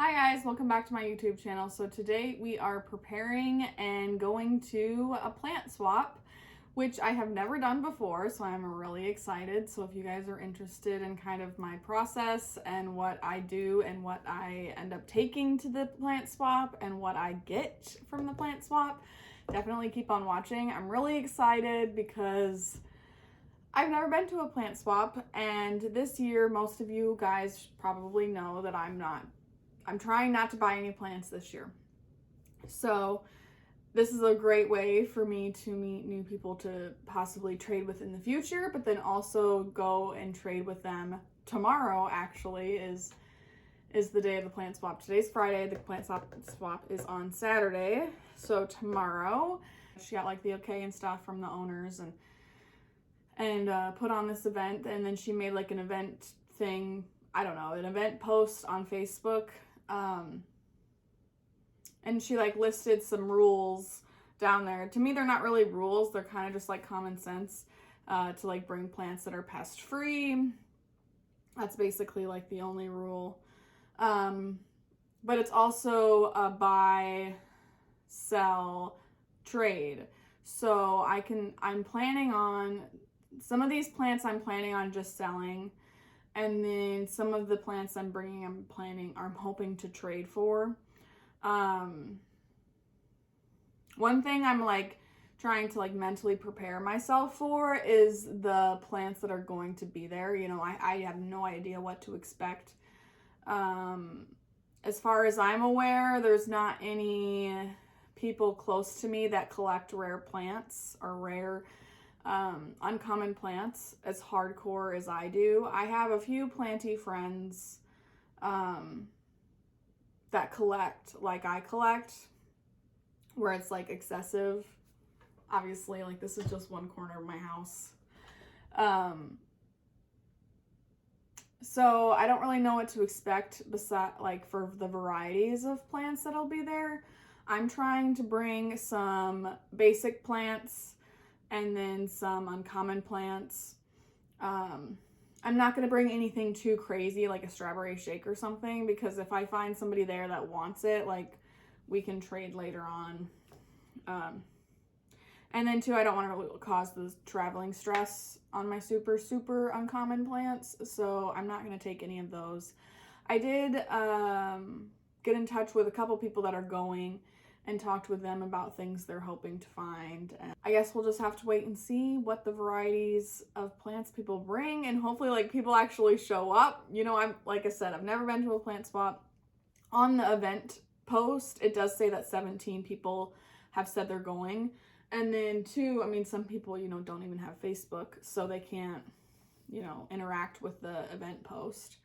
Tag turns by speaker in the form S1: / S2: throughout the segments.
S1: Hi guys, welcome back to my YouTube channel. So today we are preparing and going to a plant swap, which I have never done before, so I'm really excited. So if you guys are interested in kind of my process and what I do and what I end up taking to the plant swap and what I get from the plant swap, definitely keep on watching. I'm really excited because I've never been to a plant swap, and this year most of you guys probably know that I'm trying not to buy any plants this year. So this is a great way for me to meet new people to possibly trade with in the future, but then also go and trade with them tomorrow. Actually is the day of the plant swap. Today's Friday, the plant swap is on Saturday. So tomorrow, she got like the okay and stuff from the owners and put on this event, and then she made like an event thing, I don't know, an event post on Facebook. And she like listed some rules down there. To me, they're not really rules. They're kind of just like common sense to like bring plants that are pest free. That's basically like the only rule. But it's also a buy, sell, trade. So I'm planning on, some of these plants I'm planning on just selling. And then some of the plants I'm bringing, I'm hoping to trade for. One thing I'm like trying to like mentally prepare myself for is the plants that are going to be there. You know, I have no idea what to expect. As far as I'm aware, there's not any people close to me that collect rare plants or rare uncommon plants as hardcore as I do. I have a few planty friends that collect like I collect, where it's like excessive. Obviously, like this is just one corner of my house. So I don't really know what to expect besides like for the varieties of plants that'll be there. I'm trying to bring some basic plants and then some uncommon plants. I'm not going to bring anything too crazy like a strawberry shake or something, because if I find somebody there that wants it, like we can trade later on. And then too, I don't want to really cause the traveling stress on my super uncommon plants, so I'm not going to take any of those. I did get in touch with a couple people that are going and talked with them about things they're hoping to find. And I guess we'll just have to wait and see what the varieties of plants people bring, and hopefully like people actually show up. You know, like I said, I've never been to a plant swap. On the event post, it does say that 17 people have said they're going. And then too, I mean, some people, you know, don't even have Facebook, so they can't, you know, interact with the event post.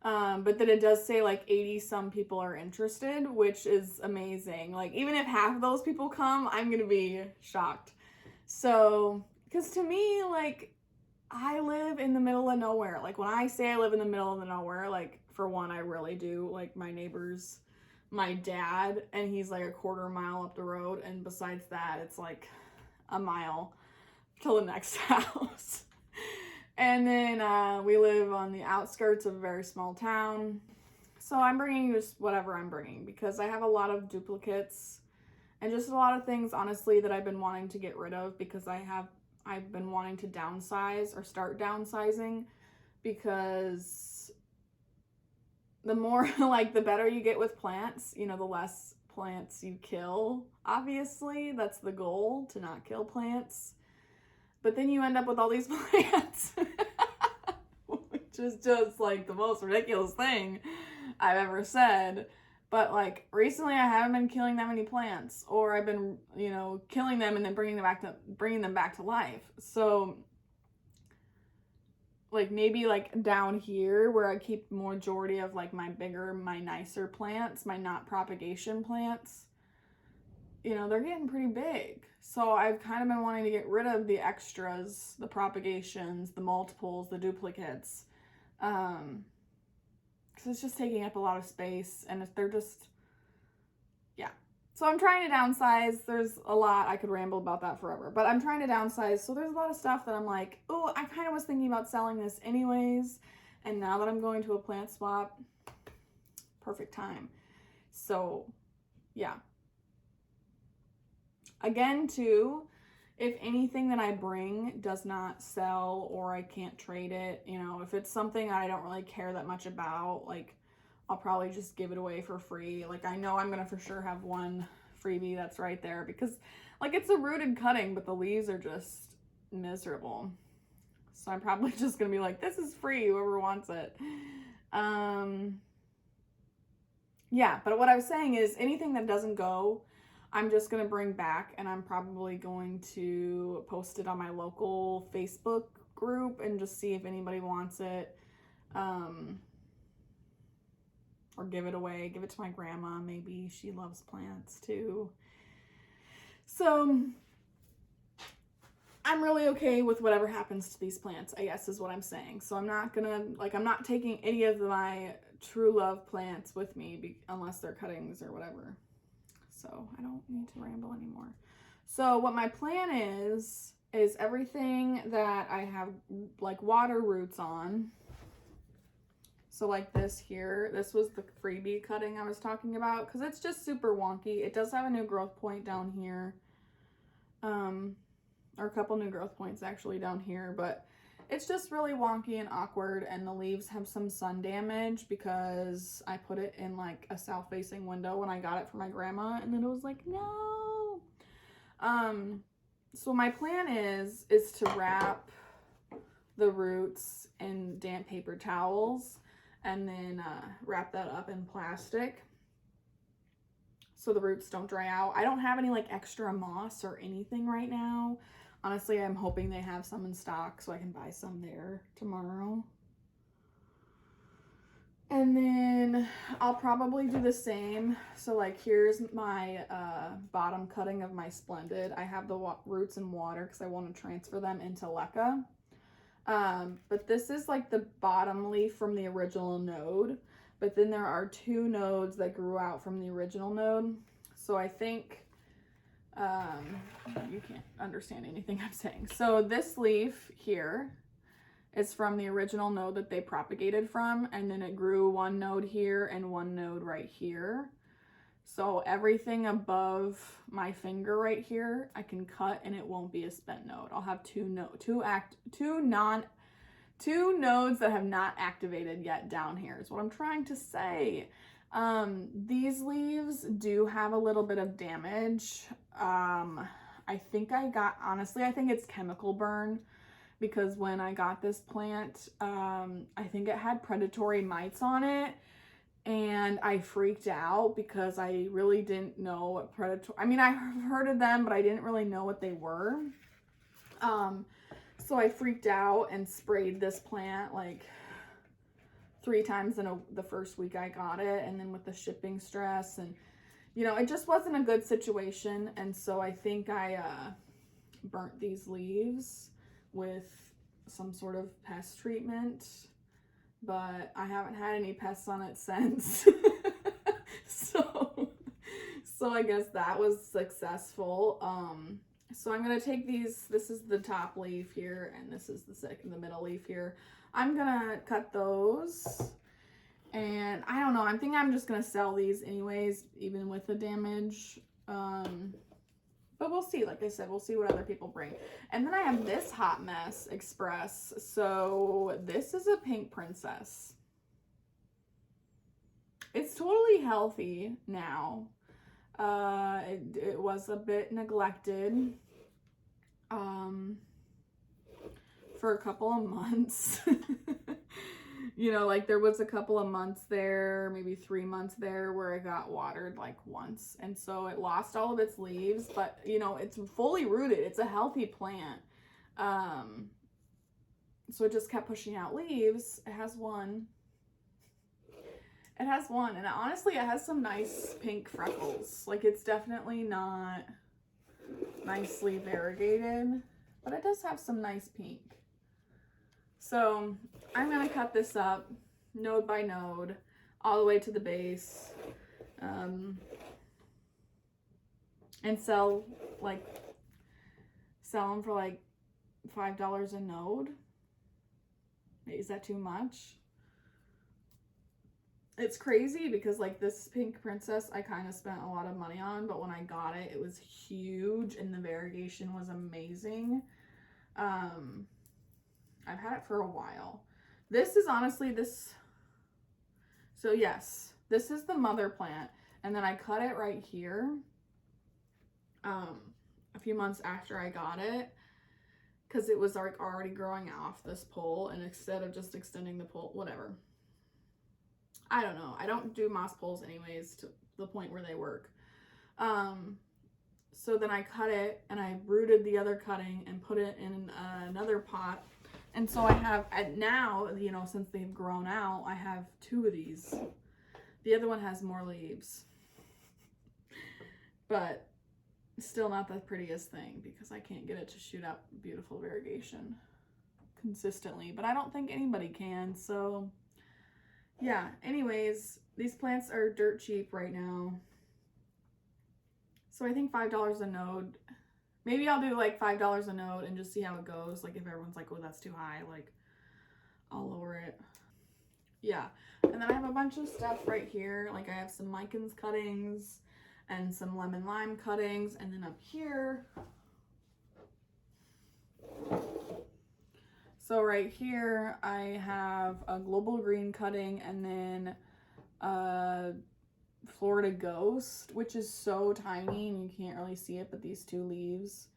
S1: But then it does say like 80 some people are interested, which is amazing. Like even if half of those people come, I'm gonna be shocked. So, because to me, like I live in the middle of nowhere. Like when I say I live in the middle of the nowhere, like for one, I really do. Like my neighbor's my dad, and he's like a quarter mile up the road, and besides that, it's like a mile till the next house. And then we live on the outskirts of a very small town. So I'm bringing just whatever I'm bringing, because I have a lot of duplicates and just a lot of things, honestly, that I've been wanting to get rid of, because I've been wanting to downsize or start downsizing, because the more like the better you get with plants, you know, the less plants you kill. Obviously, that's the goal, to not kill plants. But then you end up with all these plants, which is just like the most ridiculous thing I've ever said. But like recently, I haven't been killing that many plants, or I've been, you know, killing them and then bringing them back to life. So like maybe like down here where I keep majority of like my nicer plants, my not propagation plants, you know, they're getting pretty big. So I've kind of been wanting to get rid of the extras, the propagations, the multiples, the duplicates, because it's just taking up a lot of space, and they're just, yeah. So I'm trying to downsize. There's a lot, I could ramble about that forever, but I'm trying to downsize. So there's a lot of stuff that I'm like, oh, I kind of was thinking about selling this anyways, and now that I'm going to a plant swap, perfect time. So yeah. Again, too, if anything that I bring does not sell or I can't trade it, you know, if it's something I don't really care that much about, like, I'll probably just give it away for free. Like, I know I'm going to for sure have one freebie that's right there because, like, it's a rooted cutting, but the leaves are just miserable. So I'm probably just going to be like, this is free, whoever wants it. Yeah, but what I was saying is anything that doesn't go, I'm just going to bring back, and I'm probably going to post it on my local Facebook group and just see if anybody wants it. Or give it away, give it to my grandma. Maybe she loves plants too. So I'm really okay with whatever happens to these plants, I guess is what I'm saying. So I'm not gonna, like, I'm not taking any of my true love plants with me unless they're cuttings or whatever. So I don't need to ramble anymore. So what my plan is everything that I have like water roots on. So like this here, this was the freebie cutting I was talking about because it's just super wonky. It does have a new growth point down here. Or a couple new growth points actually down here, but it's just really wonky and awkward, and the leaves have some sun damage because I put it in like a south-facing window when I got it from my grandma, and then it was like, no. So my plan is to wrap the roots in damp paper towels and then wrap that up in plastic so the roots don't dry out. I don't have any like extra moss or anything right now. Honestly, I'm hoping they have some in stock so I can buy some there tomorrow. And then I'll probably do the same. So like here's my bottom cutting of my Splendid. I have the roots in water because I want to transfer them into Leca. But this is like the bottom leaf from the original node. But then there are 2 nodes that grew out from the original node. So I think you can't understand anything I'm saying. So this leaf here is from the original node that they propagated from, and then it grew 1 node here and 1 node right here. So everything above my finger right here, I can cut and it won't be a spent node. I'll have 2 nodes that have not activated yet down here is what I'm trying to say. These leaves do have a little bit of damage. I think it's chemical burn because when I got this plant, I think it had predatory mites on it. And I freaked out because I really didn't know what I heard of them, but I didn't really know what they were. So I freaked out and sprayed this plant like 3 times in the first week I got it. And then with the shipping stress and, you know, it just wasn't a good situation. And so I think I burnt these leaves with some sort of pest treatment. But I haven't had any pests on it since. So I guess that was successful. So I'm going to take these, this is the top leaf here, and this is the middle leaf here. I'm going to cut those, and I don't know, I think I'm just going to sell these anyways, even with the damage. But we'll see. Like I said, we'll see what other people bring. And then I have this hot mess express. So this is a pink princess. It's totally healthy now. It was a bit neglected for a couple of months. You know, like there was a couple of months there, maybe 3 months there where it got watered like once. And so it lost all of its leaves, but you know, it's fully rooted. It's a healthy plant. So it just kept pushing out leaves. It has one. And honestly, it has some nice pink freckles. Like it's definitely not nicely variegated, but it does have some nice pink. So I'm going to cut this up node by node all the way to the base and sell them for like $5 a node. Is that too much? It's crazy because like this pink princess I kind of spent a lot of money on, but when I got it, it was huge and the variegation was amazing. I've had it for a while. This is honestly this. So yes, this is the mother plant, and then I cut it right here. A few months after I got it, because it was like already growing off this pole, and instead of just extending the pole, whatever. I don't know. I don't do moss poles anyways to the point where they work. So then I cut it and I rooted the other cutting and put it in another pot. And so I have, now, you know, since they've grown out, I have 2 of these. The other one has more leaves. But still not the prettiest thing because I can't get it to shoot up beautiful variegation consistently. But I don't think anybody can, so yeah. Anyways, these plants are dirt cheap right now. So I think $5 a node. Maybe I'll do like $5 a node and just see how it goes. Like if everyone's like, oh, that's too high, like I'll lower it. Yeah. And then I have a bunch of stuff right here. Like I have some Micans cuttings and some lemon lime cuttings. And then up here, so right here I have a global green cutting and then Florida Ghost, which is so tiny and you can't really see it, but these 2 leaves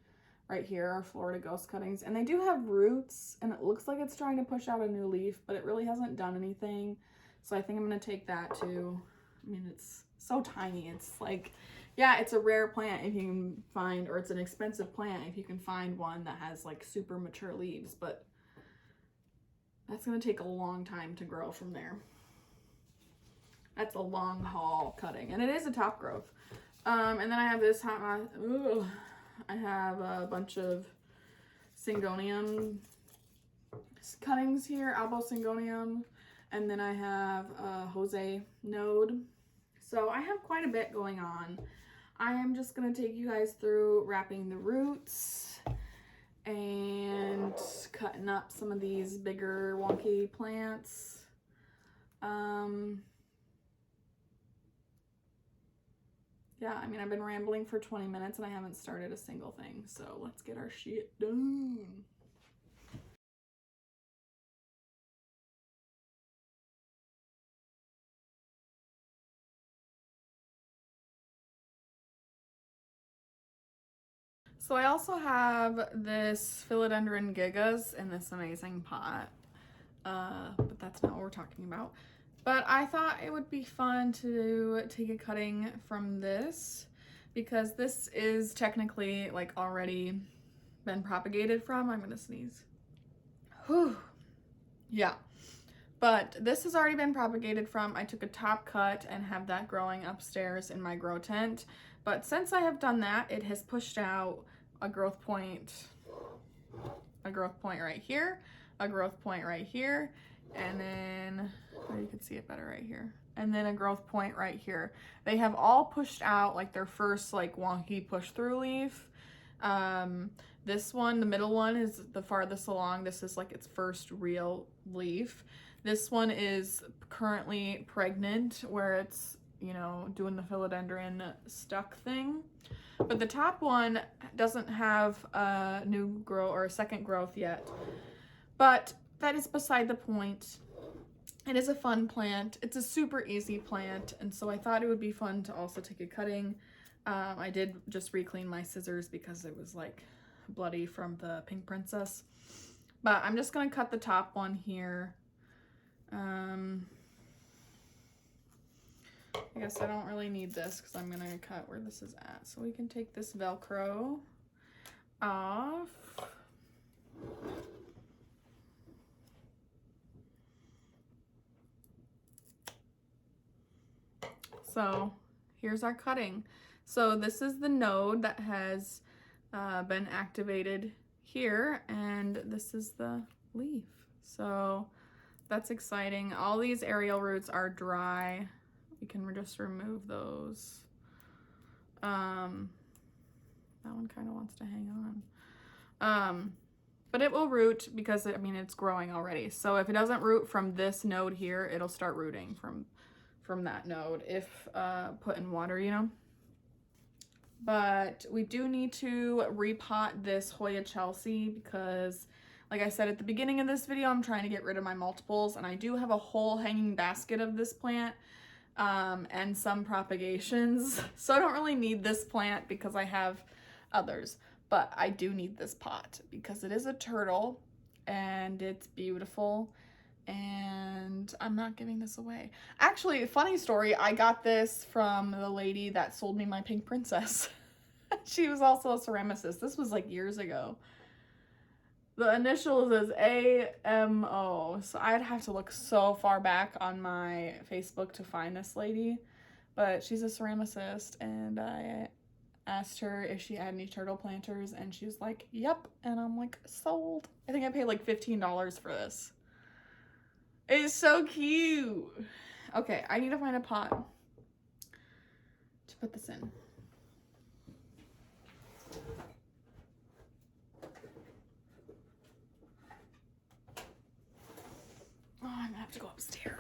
S1: right here are Florida Ghost cuttings, and they do have roots and it looks like it's trying to push out a new leaf, but it really hasn't done anything. So I think I'm gonna take that too. I mean, it's so tiny. It's like, yeah, it's a rare plant if you can find, or it's an expensive plant if you can find one that has like super mature leaves, but that's gonna take a long time to grow from there. That's a long haul cutting, and it is a top growth. And then I have this I have a bunch of Syngonium cuttings here, Albo Syngonium, and then I have a Jose node. So I have quite a bit going on. I am just gonna take you guys through wrapping the roots and cutting up some of these bigger wonky plants. Yeah, I mean, I've been rambling for 20 minutes and I haven't started a single thing, so let's get our shit done. So I also have this Philodendron Gigas in this amazing pot, but that's not what we're talking about. But I thought it would be fun to take a cutting from this because this is technically like already been propagated from. I'm gonna sneeze. Whew. Yeah. But this has already been propagated from. I took a top cut and have that growing upstairs in my grow tent. But since I have done that, it has pushed out a growth point right here, a growth point right here, and then, oh, you can see it better right here, and then a growth point right here. They have all pushed out like their first like wonky push through leaf. This one, the middle one, is the farthest along. This is like its first real leaf. This one is currently pregnant where it's, you know, doing the philodendron stuck thing. But the top one doesn't have a new grow or a second growth yet. But that is beside the point. It is a fun plant. It's a super easy plant, and so I thought it would be fun to also take a cutting. I did just re-clean my scissors because it was like bloody from the pink princess. But I'm just gonna cut the top one here. I guess I don't really need this because I'm gonna cut where this is at. So we can take this Velcro off. So here's our cutting. So this is the node that has been activated here, and this is the leaf. So that's exciting. All these aerial roots are dry. We can just remove those. That one kind of wants to hang on. But it will root because, I mean, it's growing already. So if it doesn't root from this node here, it'll start rooting from from that node if put in water, you know. But we do need to repot this Hoya Chelsea because, like I said at the beginning of this video, I'm trying to get rid of my multiples, and I do have a whole hanging basket of this plant and some propagations. So I don't really need this plant because I have others, but I do need this pot because it is a turtle and it's beautiful, and I'm not giving this away. Actually, funny story, I got this from the lady that sold me my pink princess. She was also a ceramicist. This was like years ago. The initials is AMO, so I'd have to look so far back on my Facebook to find this lady, but she's a ceramicist, and I asked her if she had any turtle planters, and she was like, yep, and I'm like, sold. I think I paid like $15 for this. It's so cute. Okay, I need to find a pot to put this in. Oh, I'm gonna have to go upstairs.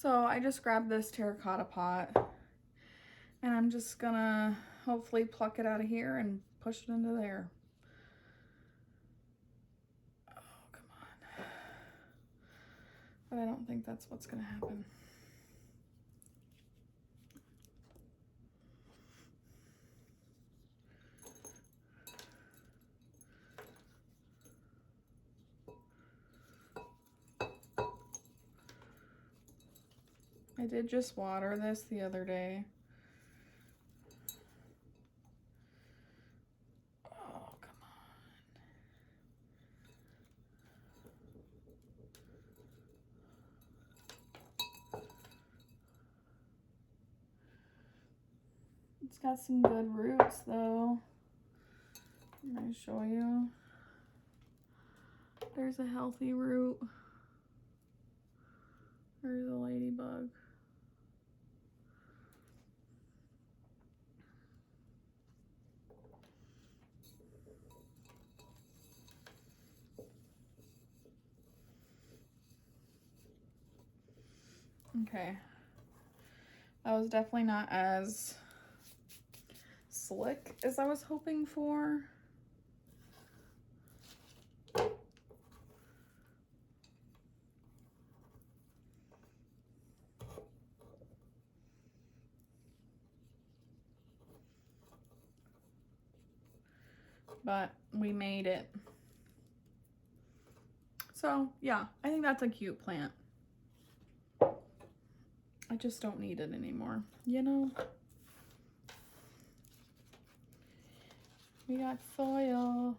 S1: So I just grabbed this terracotta pot, and I'm just gonna hopefully pluck it out of here and push it into there. Oh, come on. But I don't think that's what's gonna happen. I did just water this the other day. Oh, come on. It's got some good roots though. I'm gonna show you. There's a healthy root. There's a ladybug. Okay. That was definitely not as slick as I was hoping for. But we made it. So yeah, I think that's a cute plant. I just don't need it anymore, you know? We got soil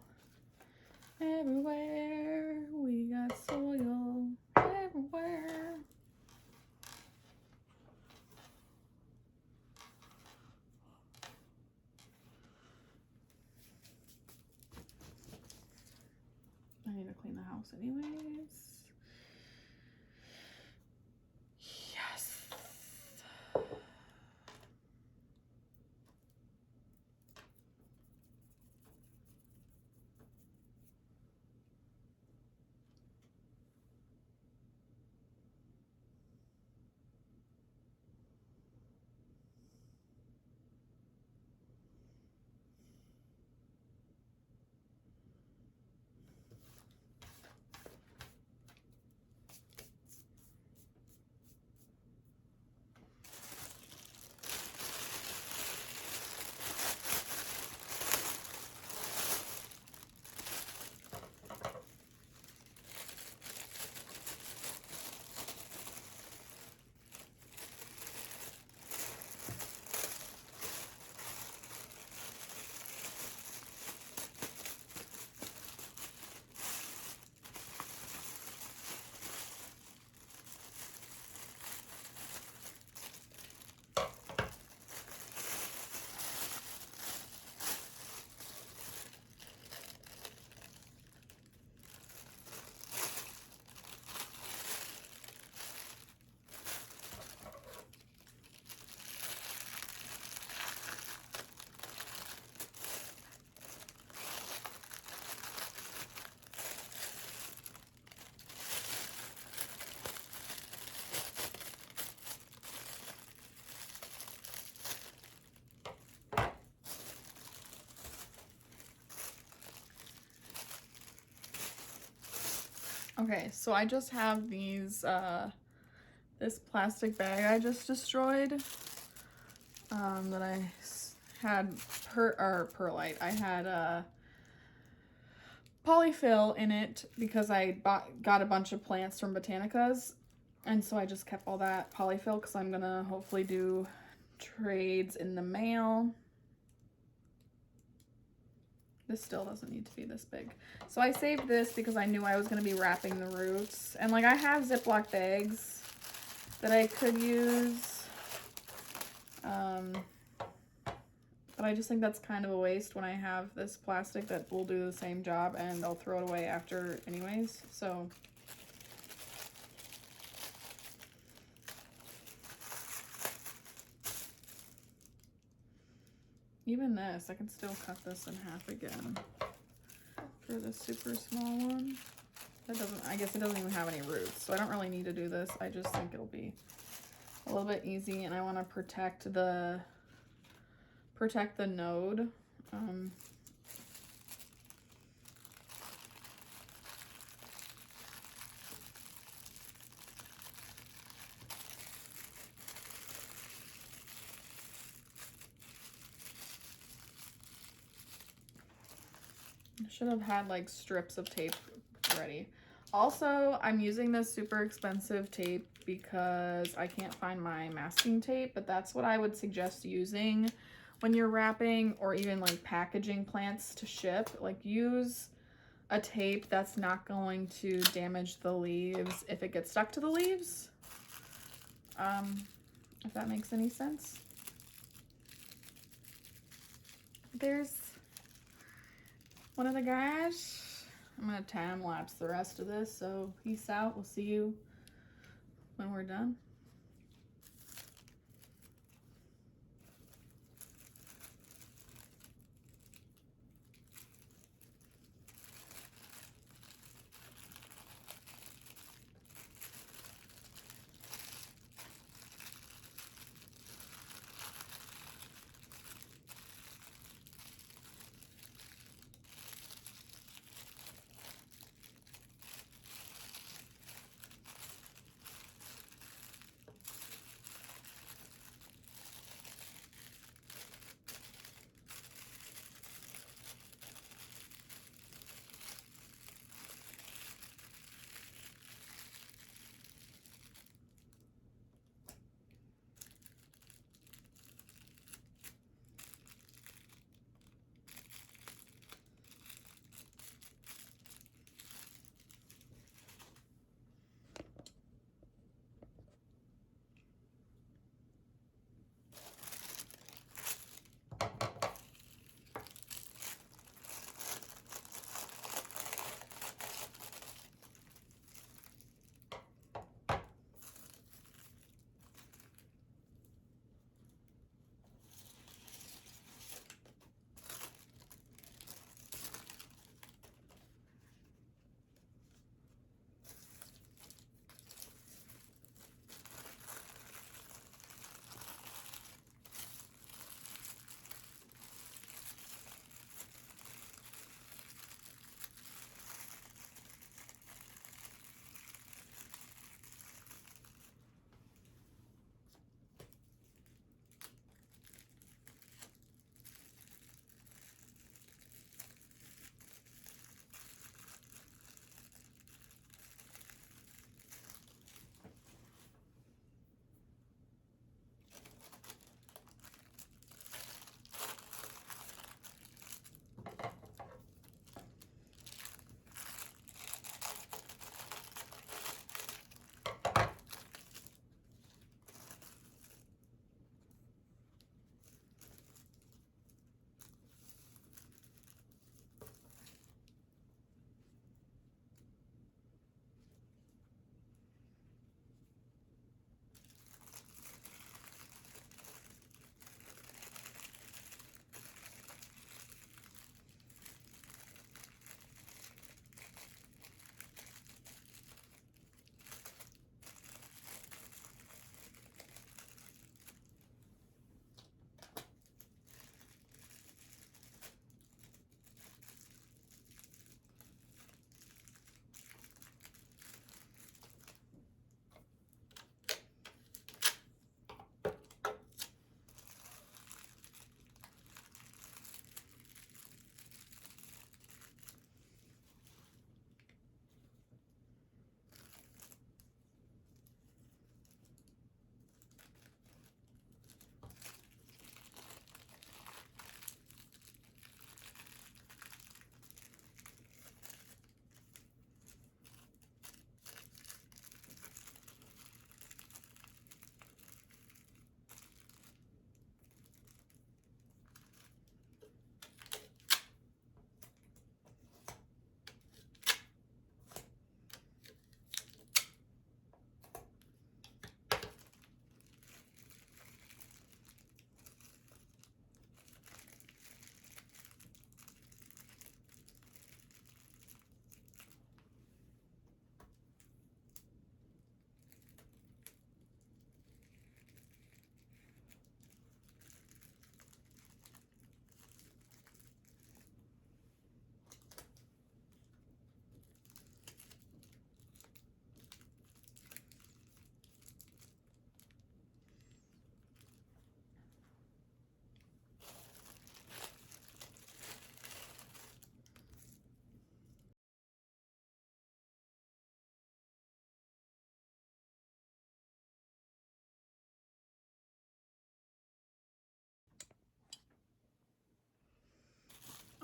S1: everywhere. We got soil everywhere. I need to clean the house anyways. Yes. Okay, so I just have these, this plastic bag I just destroyed, that I had perlite. I had, polyfill in it because I got a bunch of plants from Botanicas, and so I just kept all that polyfill because I'm gonna hopefully do trades in the mail. This still doesn't need to be this big. So I saved this because I knew I was gonna be wrapping the roots, and like I have Ziploc bags that I could use, but I just think that's kind of a waste when I have this plastic that will do the same job and I'll throw it away after anyways. So even this, I can still cut this in half again for this super small one. That doesn't, I guess it doesn't even have any roots, so I don't really need to do this. I just think it'll be a little bit easy, and I want to protect the node. I should have had like strips of tape ready. Also, I'm using this super expensive tape because I can't find my masking tape, but that's what I would suggest using when you're wrapping or even like packaging plants to ship. Like, use a tape that's not going to damage the leaves if it gets stuck to the leaves. If that makes any sense. There's one of the guys. I'm gonna time lapse the rest of this, so peace out. We'll see you when we're done.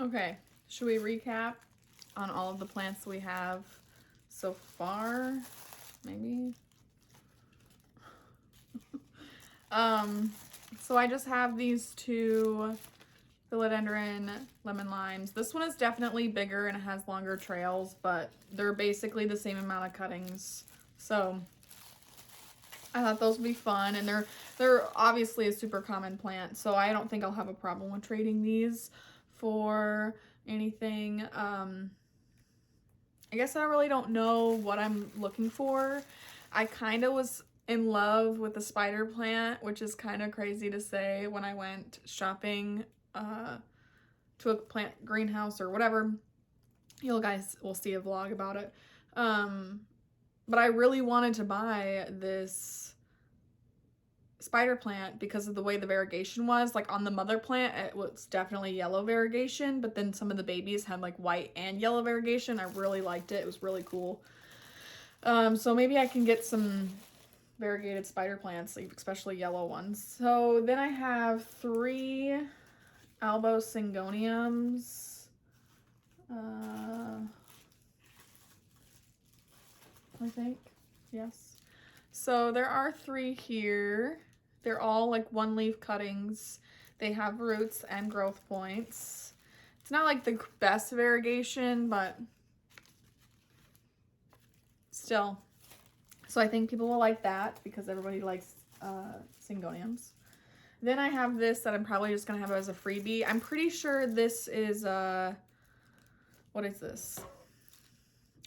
S1: Okay, should we recap on all of the plants we have so far? Maybe. So I just have these two Philodendron lemon limes. This one is definitely bigger and it has longer trails, but they're basically the same amount of cuttings. So I thought those would be fun, and they're obviously a super common plant, so I don't think I'll have a problem with trading these for anything. I guess I really don't know what I'm looking for. I kind of was in love with the spider plant, which is kind of crazy to say when I went shopping to a plant greenhouse or whatever. You guys will see a vlog about it. But I really wanted to buy this spider plant because of the way the variegation was. Like on the mother plant, it was definitely yellow variegation, but then some of the babies had like white and yellow variegation. I really liked it. It was really cool. So maybe I can get some variegated spider plants, especially yellow ones. So then I have 3 Albo Syngoniums. I think, yes. So there are 3 here. They're all like 1-leaf cuttings. They have roots and growth points. It's not like the best variegation, but still. So I think people will like that because everybody likes Syngoniums. Then I have this that I'm probably just gonna have as a freebie. I'm pretty sure this is what is this?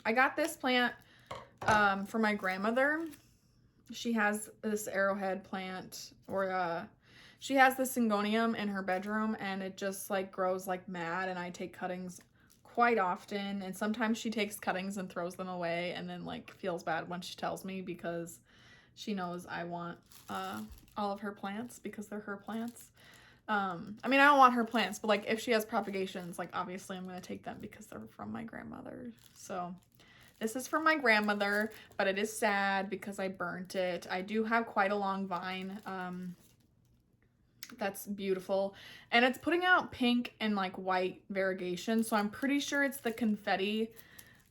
S1: I got this plant for my grandmother. She has this Arrowhead plant, or she has this Syngonium in her bedroom, and it just like grows like mad, and I take cuttings quite often, and sometimes she takes cuttings and throws them away and then like feels bad when she tells me because she knows I want all of her plants because they're her plants. I mean, I don't want her plants, but like if she has propagations, like obviously I'm gonna take them because they're from my grandmother. So this is from my grandmother, but it is sad because I burnt it. I do have quite a long vine. That's beautiful. And it's putting out pink and like white variegation. So I'm pretty sure it's the confetti.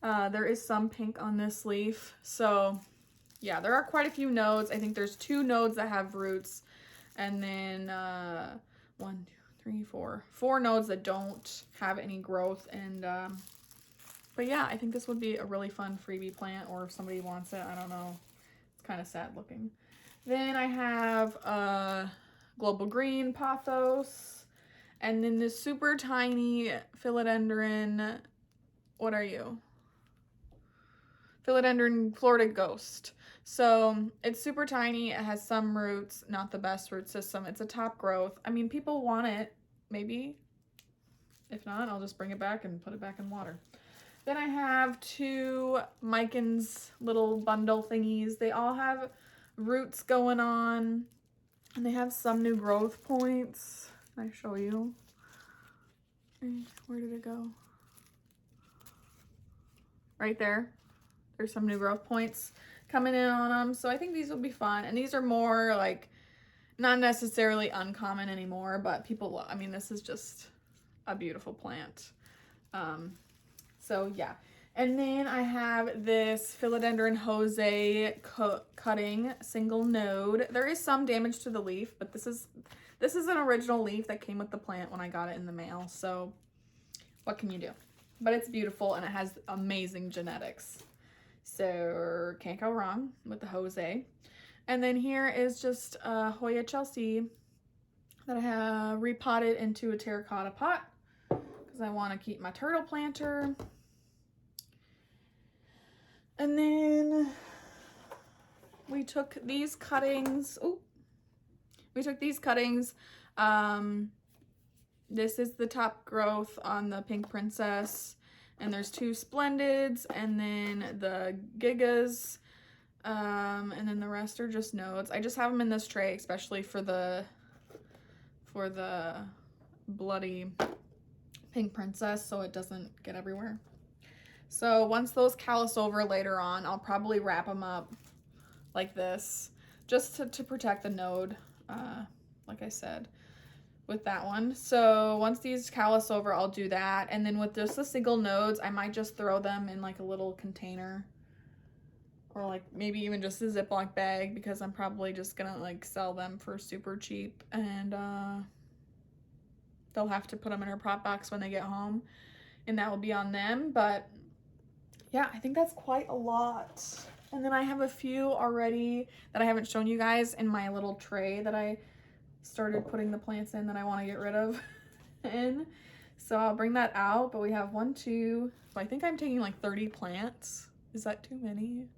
S1: There is some pink on this leaf. So yeah, there are quite a few nodes. I think there's 2 nodes that have roots. And then 1, 2, 3, 4. 4 nodes that don't have any growth. And but yeah, I think this would be a really fun freebie plant, or if somebody wants it, I don't know. It's kind of sad looking. Then I have Global Green Pothos, and then this super tiny Philodendron, what are you? Philodendron Florida Ghost. So it's super tiny, it has some roots, not the best root system. It's a top growth. I mean, people want it, maybe. If not, I'll just bring it back and put it back in water. Then I have 2 Miken's little bundle thingies. They all have roots going on, and they have some new growth points. Can I show you? Where did it go? Right there. There's some new growth points coming in on them. So I think these will be fun. And these are more like, not necessarily uncommon anymore, but people, I mean, this is just a beautiful plant. So yeah. And then I have this Philodendron Jose cutting single node. There is some damage to the leaf, but this is an original leaf that came with the plant when I got it in the mail. So what can you do? But it's beautiful and it has amazing genetics. So can't go wrong with the Jose. And then here is just Hoya Chelsea that I have repotted into a terracotta pot because I want to keep my turtle planter. And then we took these cuttings. This is the top growth on the Pink Princess. And there's 2 Splendids, and then the Gigas, and then the rest are just nodes. I just have them in this tray, especially for the bloody Pink Princess, so it doesn't get everywhere. So once those callus over later on, I'll probably wrap them up like this, just to protect the node, like I said, with that one. So once these callus over, I'll do that. And then with just the single nodes, I might just throw them in like a little container. Or like maybe even just a Ziploc bag, because I'm probably just gonna like sell them for super cheap, and they'll have to put them in her pot box when they get home, and that will be on them. But yeah, I think that's quite a lot. And then I have a few already that I haven't shown you guys in my little tray that I started putting the plants in that I want to get rid of in. So I'll bring that out. But we have 1, 2, so I think I'm taking like 30 plants. Is that too many?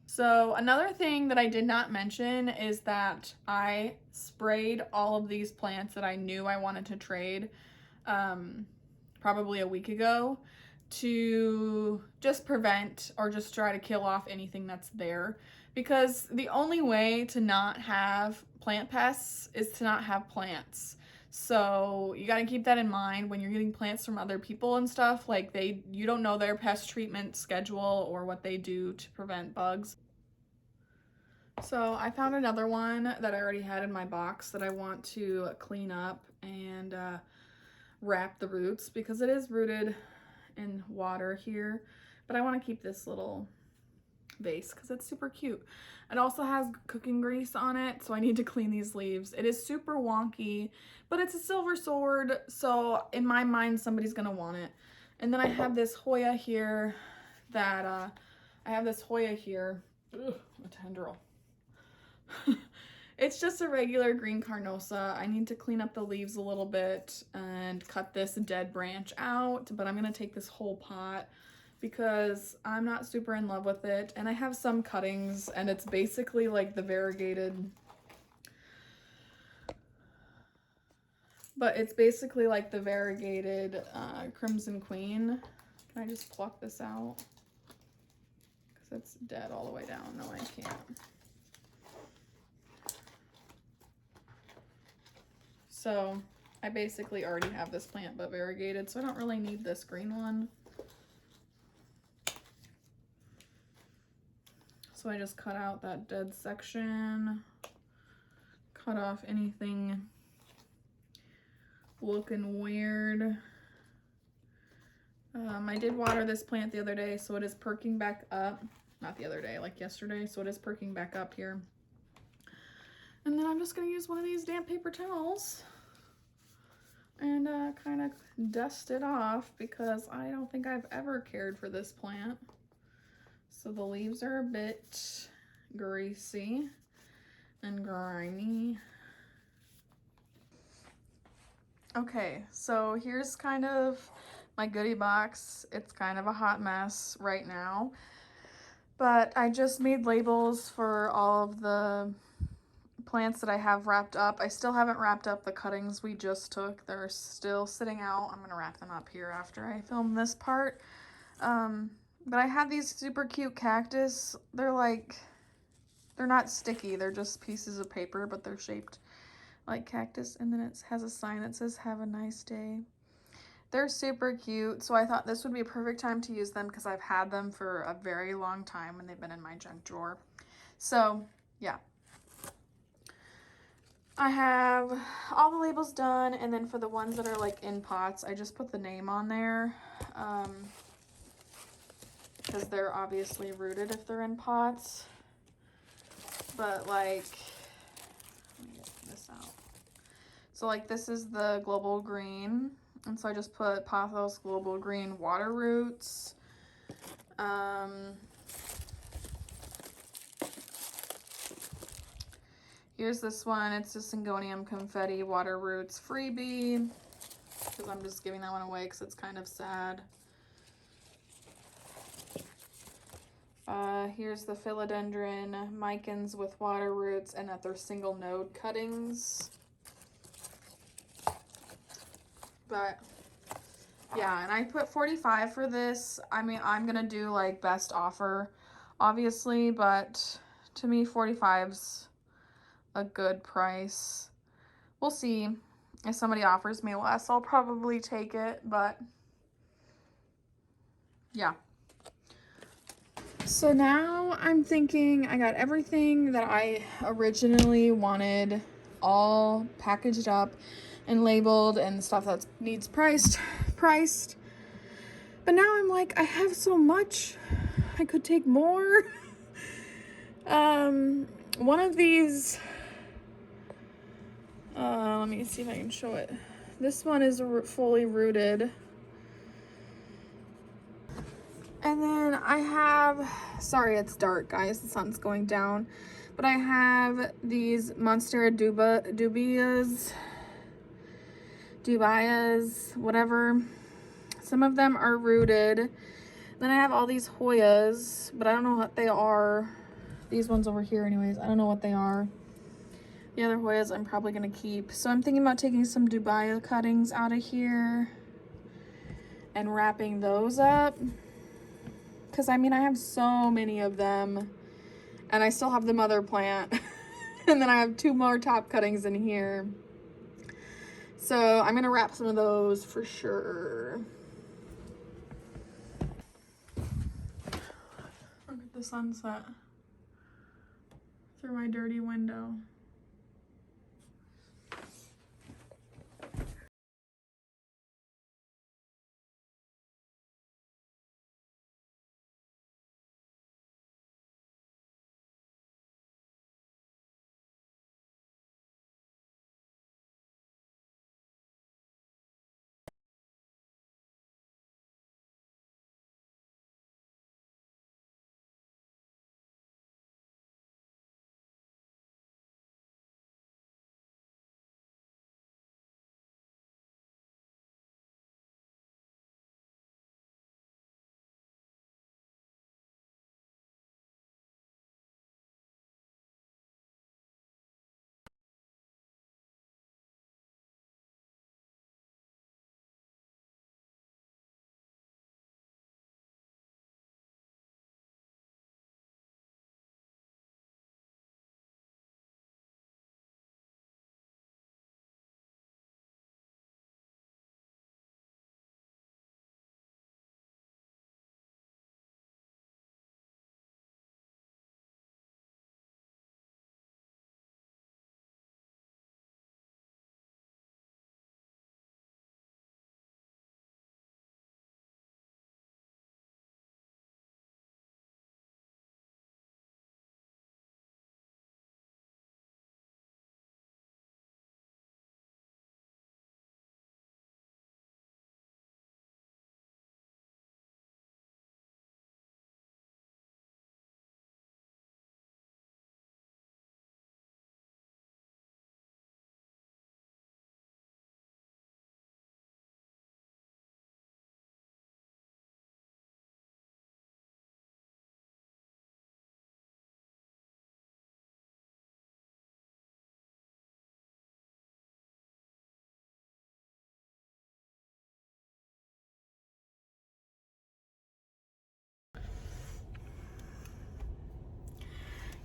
S1: So another thing that I did not mention is that I sprayed all of these plants that I knew I wanted to trade probably a week ago to just prevent or just try to kill off anything that's there. Because the only way to not have plant pests is to not have plants. So you got to keep that in mind when you're getting plants from other people and stuff. Like you don't know their pest treatment schedule or what they do to prevent bugs. So I found another one that I already had in my box that I want to clean up and wrap the roots, because it is rooted in water here. But I want to keep this little vase because it's super cute. It also has cooking grease on it, so I need to clean these leaves. It is super wonky, but it's a silver sword, so in my mind somebody's gonna want it. And then I have this Hoya here that ugh, a tendril. It's just a regular green carnosa. I need to clean up the leaves a little bit and cut this dead branch out, but I'm gonna take this whole pot because I'm not super in love with it. And I have some cuttings, and it's basically like the variegated, Crimson Queen. Can I just pluck this out? Because it's dead all the way down. No, I can't. So I basically already have this plant but variegated, so I don't really need this green one. So I just cut out that dead section, cut off anything looking weird. I did water this plant the other day, so it is perking back up. Not the other day, like yesterday, so it is perking back up here. And then I'm just gonna use one of these damp paper towels and kind of dust it off, because I don't think I've ever cared for this plant. So the leaves are a bit greasy and grimy. Okay, so here's kind of my goodie box. It's kind of a hot mess right now, but I just made labels for all of the plants that I have wrapped up. I still haven't wrapped up the cuttings we just took. They're still sitting out. I'm gonna wrap them up here after I film this part. But I have these super cute cactus. They're not sticky. They're just pieces of paper, but they're shaped like cactus. And then it has a sign that says, "Have a nice day." They're super cute. So I thought this would be a perfect time to use them because I've had them for a very long time and they've been in my junk drawer. So yeah. I have all the labels done, and then for the ones that are like in pots, I just put the name on there. Because they're obviously rooted if they're in pots. But like, let me get this out. So like this is the Global Green. And so I just put Pothos Global Green water roots. Here's this one. It's a Syngonium Confetti water roots freebie. Because I'm just giving that one away because it's kind of sad. Here's the Philodendron Micans with water roots, and that they're single node cuttings. But yeah, and I put 45 for this. I mean, I'm gonna do like best offer, obviously, but to me 45's a good price. We'll see. If somebody offers me less, I'll probably take it, but yeah. So now I'm thinking I got everything that I originally wanted all packaged up and labeled, and stuff that needs priced. But now I'm like, I have so much, I could take more. One of these, let me see if I can show it. This one is fully rooted. And then I have, sorry it's dark guys, the sun's going down, but I have these Monstera dubias, whatever. Some of them are rooted. Then I have all these Hoyas, but I don't know what they are. These ones over here anyways, I don't know what they are. The other Hoyas I'm probably gonna keep. So I'm thinking about taking some Dubia cuttings out of here and wrapping those up. Because I mean, I have so many of them, and I still have the mother plant. And then I have 2 more top cuttings in here. So I'm gonna wrap some of those for sure. Look at the sunset through my dirty window.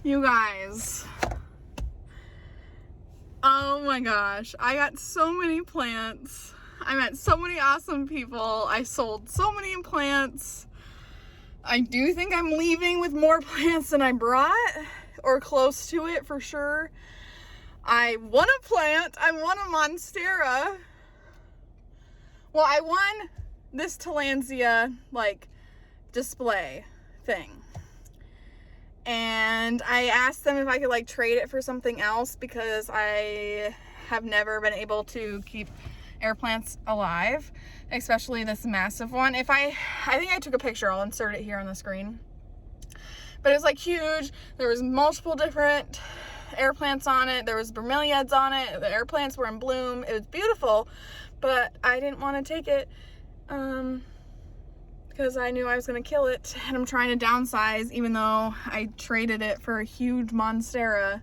S1: You guys, oh my gosh, I got so many plants. I met so many awesome people. I sold so many plants. I do think I'm leaving with more plants than I brought, or close to it for sure. I won a plant. I won a Monstera. Well, I won this Tillandsia like display thing. And I asked them if I could like trade it for something else, because I have never been able to keep air plants alive, especially this massive one. I think I took a picture, I'll insert it here on the screen. But it was like huge. There was multiple different air plants on it. There was bromeliads on it. The air plants were in bloom. It was beautiful, but I didn't want to take it because I knew I was going to kill it, and I'm trying to downsize even though I traded it for a huge Monstera.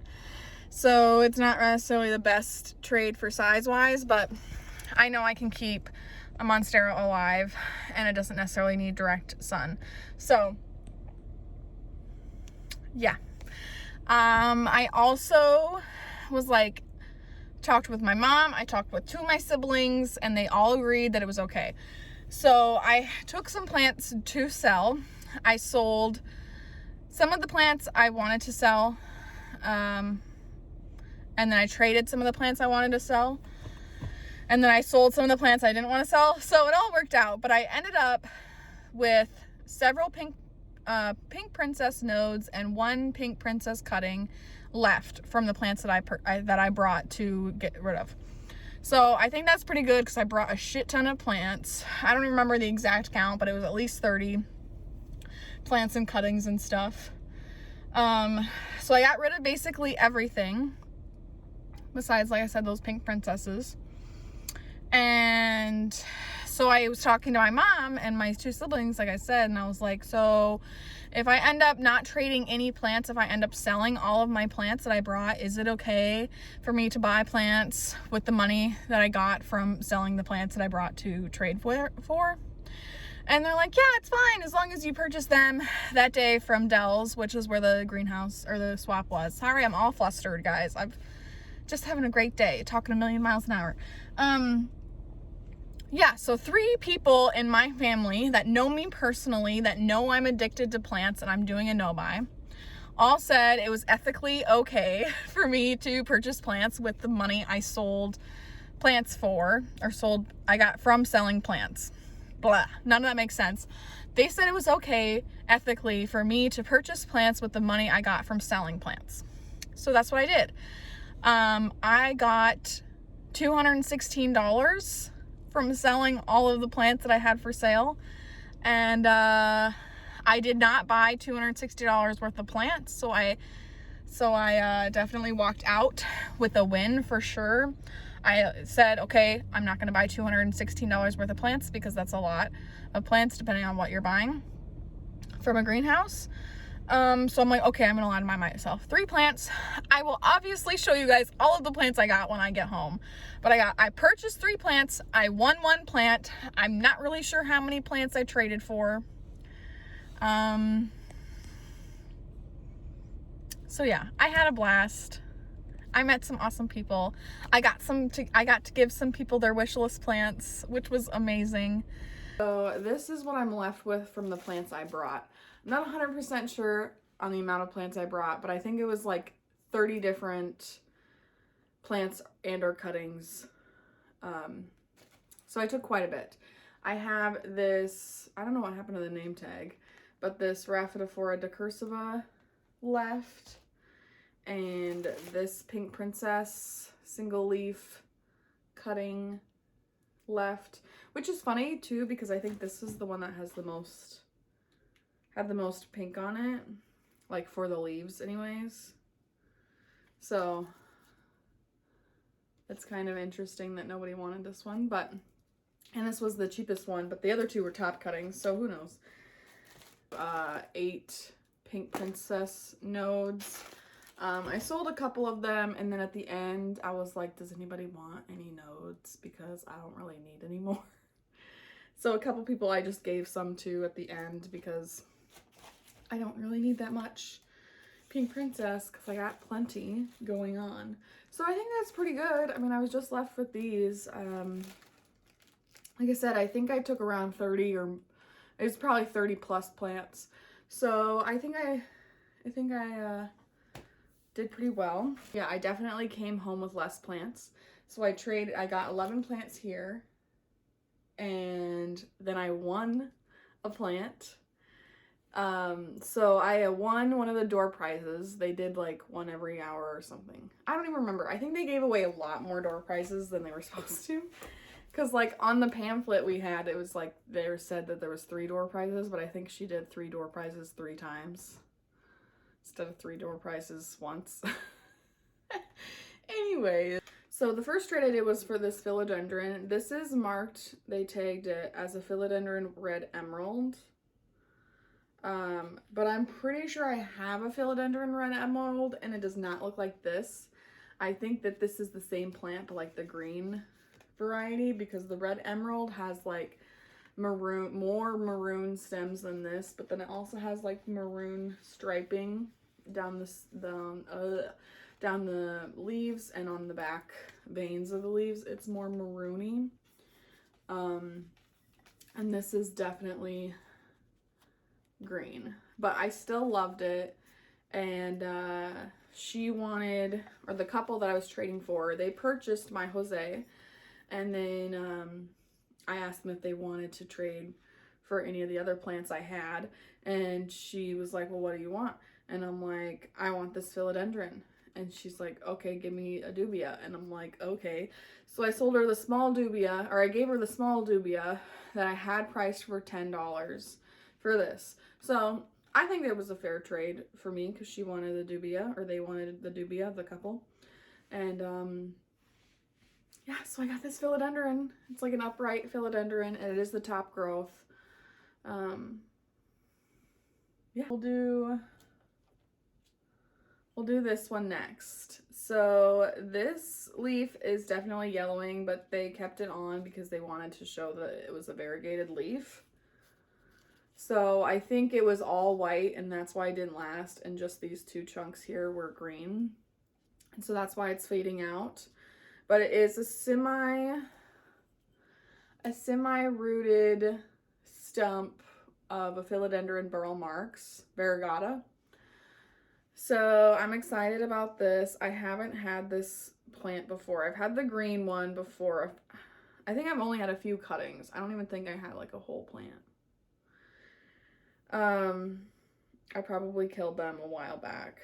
S1: So it's not necessarily the best trade for size-wise, but I know I can keep a Monstera alive, and it doesn't necessarily need direct sun. So yeah. I also was like, talked with my mom, I talked with 2 of my siblings, and they all agreed that it was okay. So I took some plants to sell. I sold some of the plants I wanted to sell, and then I traded some of the plants I wanted to sell, and then I sold some of the plants I didn't want to sell. So it all worked out, but I ended up with several pink princess nodes and one pink princess cutting left from the plants that I brought to get rid of. So I think that's pretty good because I brought a shit ton of plants. I don't even remember the exact count, but it was at least 30 plants and cuttings and stuff. So I got rid of basically everything besides, like I said, those pink princesses. And so I was talking to my mom and my two siblings, like I said, and I was like, so if I end up not trading any plants, if I end up selling all of my plants that I brought, is it okay for me to buy plants with the money that I got from selling the plants that I brought to trade for? And they're like, yeah, it's fine as long as you purchase them that day from Dell's, which is where the greenhouse or the swap was. Sorry, I'm all flustered, guys. I'm just having a great day, talking a million miles an hour. Yeah, so 3 people in my family that know me personally, that know I'm addicted to plants and I'm doing a no-buy, all said it was ethically okay for me to purchase plants with the money I sold plants for, or I got from selling plants. Blah, none of that makes sense. They said it was okay ethically for me to purchase plants with the money I got from selling plants. So that's what I did. I got $216 from selling all of the plants that I had for sale, and I did not buy $260 worth of plants, so I definitely walked out with a win for sure. I said, okay, I'm not going to buy $216 worth of plants because that's a lot of plants depending on what you're buying from a greenhouse. So I'm like, okay, I'm gonna line myself 3 plants. I will obviously show you guys all of the plants I got when I get home, but I purchased 3 plants. I won 1 plant. I'm not really sure how many plants I traded for. So yeah, I had a blast. I met some awesome people. I got to give some people their wish list plants, which was amazing. So this is what I'm left with from the plants I brought. I'm not 100% sure on the amount of plants I brought, but I think it was like 30 different plants and or cuttings. So I took quite a bit. I have this, I don't know what happened to the name tag, but this Rhaphidophora decursiva left, and this pink princess single leaf cutting left, which is funny too because I think this is the one that has had the most pink on it, like for the leaves anyways. So it's kind of interesting that nobody wanted this one, and this was the cheapest one, but the other 2 were top cuttings, so who knows. 8 pink princess nodes. I sold a couple of them, and then at the end I was like, does anybody want any nodes, because I don't really need any more. So a couple people I just gave some to at the end because I don't really need that much pink princess because I got plenty going on. So I think that's pretty good. I mean, I was just left with these. Like I said, I think I took around 30, or it was probably 30 plus plants. So I think I did pretty well. Yeah, I definitely came home with less plants. So I got 11 plants here, and then I won a plant. So I won one of the door prizes. They did like one every hour or something. I don't even remember. I think they gave away a lot more door prizes than they were supposed to. Because like on the pamphlet we had, it was like they said that there was 3 door prizes, but I think she did 3 door prizes 3 times instead of 3 door prizes once. Anyway, so the first trade I did was for this philodendron. This is marked, they tagged it as a philodendron red emerald. But I'm pretty sure I have a philodendron red emerald and it does not look like this. I think that this is the same plant, but like the green variety, because the red emerald has like more maroon stems than this, but then it also has like maroon striping down the leaves and on the back veins of the leaves. It's more maroony. And this is definitely green. but I still loved it. And she wanted, or the couple that I was trading for, they purchased my Jose, and then I asked them if they wanted to trade for any of the other plants I had, and she was like, well, what do you want? And I'm like, I want this philodendron. And she's like, okay, give me a dubia. And I'm like, okay. So I sold her the small dubia, or I gave her the small dubia that I had priced for $10 for this. So I think it was a fair trade for me because she wanted the dubia, or they wanted the dubia, the couple. And yeah, so I got this philodendron. It's like an upright philodendron, and it is the top growth. Yeah, we'll do this one next. So this leaf is definitely yellowing, but they kept it on because they wanted to show that it was a variegated leaf. So I think it was all white, and that's why it didn't last, and just these two chunks here were green. And so that's why it's fading out. But it is a semi-rooted stump of a Philodendron burl marks, variegata. So I'm excited about this. I haven't had this plant before. I've had the green one before. I think I've only had a few cuttings. I don't even think I had like a whole plant. I probably killed them a while back.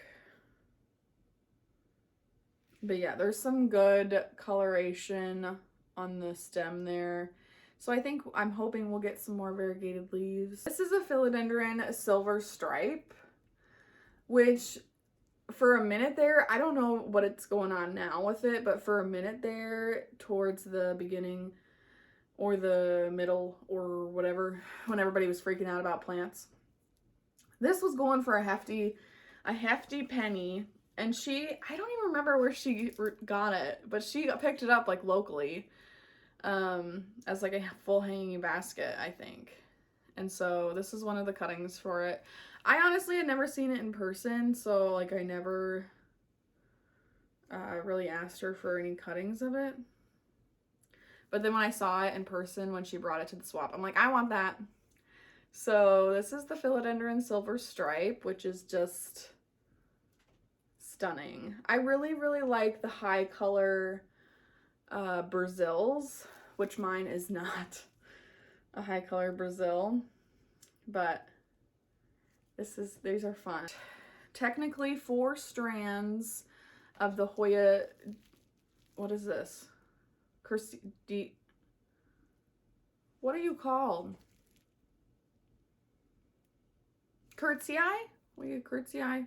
S1: But yeah, there's some good coloration on the stem there. So I'm hoping we'll get some more variegated leaves. This is a Philodendron silver stripe, which for a minute there, I don't know what it's going on now with it, but for a minute there towards the beginning or the middle or whatever, when everybody was freaking out about plants, this was going for a hefty penny. And I don't even remember where she got it, but she picked it up like locally as like a full hanging basket, I think. And so this is one of the cuttings for it. I honestly had never seen it in person, so like I never really asked her for any cuttings of it. But then when I saw it in person, when she brought it to the swap, I'm like, I want that. So this is the Philodendron silver stripe, which is just stunning. I really, really like the high color Brazils, which mine is not a high color Brazil, but these are fun. Technically 4 strands of the Hoya, what is this? What are you called? Curtsii? What are you, curtsii?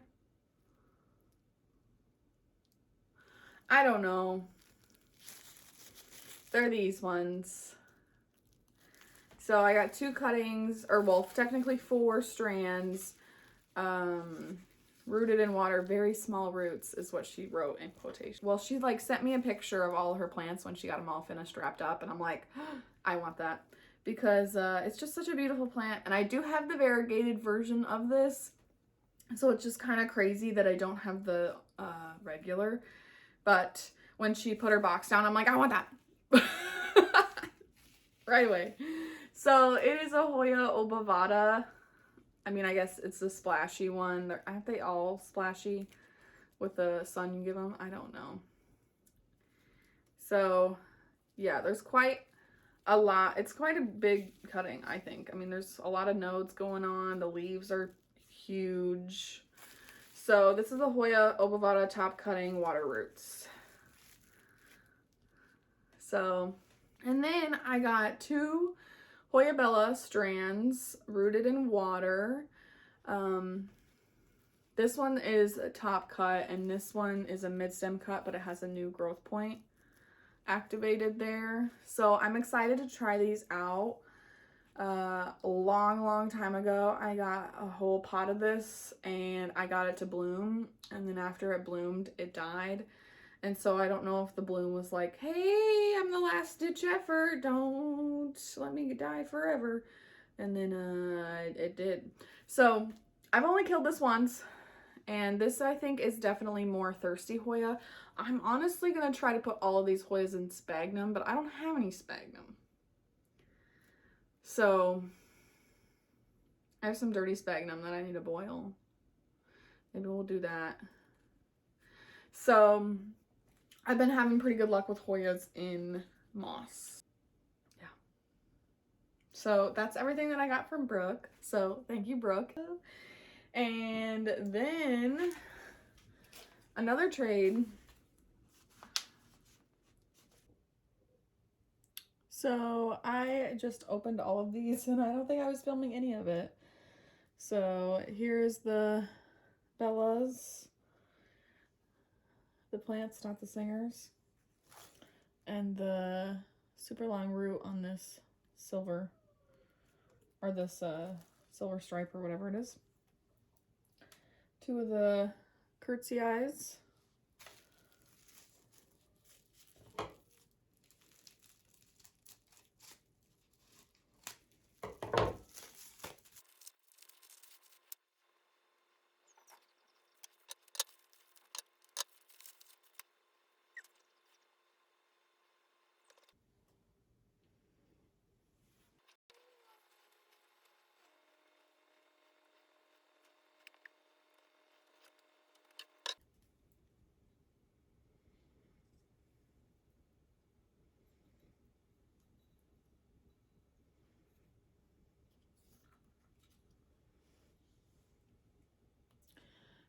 S1: I don't know. They're these ones. So I got 2 cuttings, or well, technically 4 strands, rooted in water, very small roots is what she wrote in quotation. Well, she like sent me a picture of all her plants when she got them all finished wrapped up, and I'm like, oh, I want that because it's just such a beautiful plant. And I do have the variegated version of this, so it's just kind of crazy that I don't have the regular. But when she put her box down, I'm like, I want that. Right away. So it is a Hoya obovata. I mean, I guess it's the splashy one. Aren't they all splashy with the sun you give them? I don't know. So yeah, there's quite a lot. It's quite a big cutting, I think. I mean, there's a lot of nodes going on. The leaves are huge. So this is a Hoya obovata top cutting water roots. So, and then I got 2 Hoya Bella strands rooted in water. This one is a top cut, and this one is a mid-stem cut, but it has a new growth point activated there. So I'm excited to try these out. A long time ago, I got a whole pot of this, and I got it to bloom, and then after it bloomed, it died. And so I don't know if the bloom was like, hey, I'm the last ditch effort, don't let me die forever. And then it did. So I've only killed this once, and this I think is definitely more thirsty Hoya. I'm honestly going to try to put all of these Hoyas in sphagnum, but I don't have any sphagnum. So I have some dirty sphagnum that I need to boil. Maybe we'll do that. So I've been having pretty good luck with Hoyas in moss. Yeah. So that's everything that I got from Brooke. So thank you, Brooke. And then another trade. So I just opened all of these and I don't think I was filming any of it. So here's the Bellas, the plants, not the singers, and the super long root on this silver, or this silver stripe or whatever it is. Two of the curtsy eyes.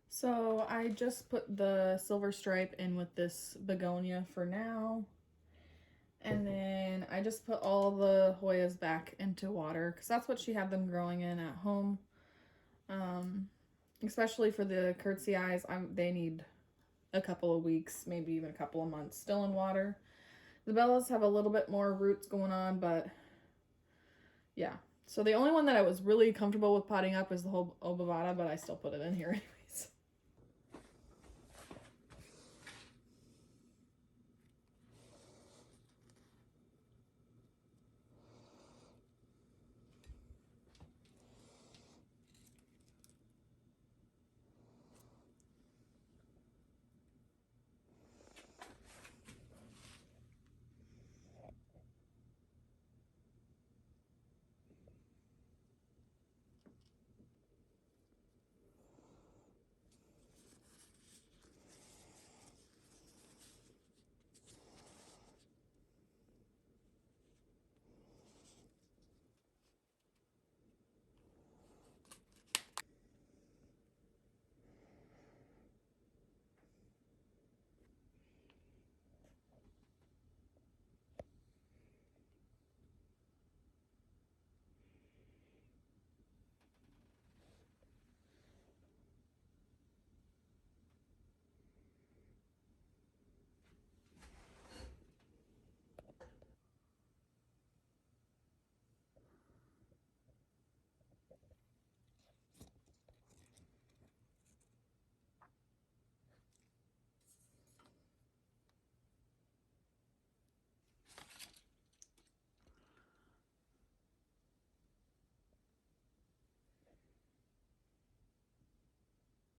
S1: So I just put the silver stripe in with this begonia for now. And then I just put all the Hoyas back into water because that's what she had them growing in at home. Especially for the curtsy eyes, they need a couple of weeks, maybe even a couple of months still in water. The Bellas have a little bit more roots going on, but yeah. So the only one that I was really comfortable with potting up is the whole Obavata, but I still put it in here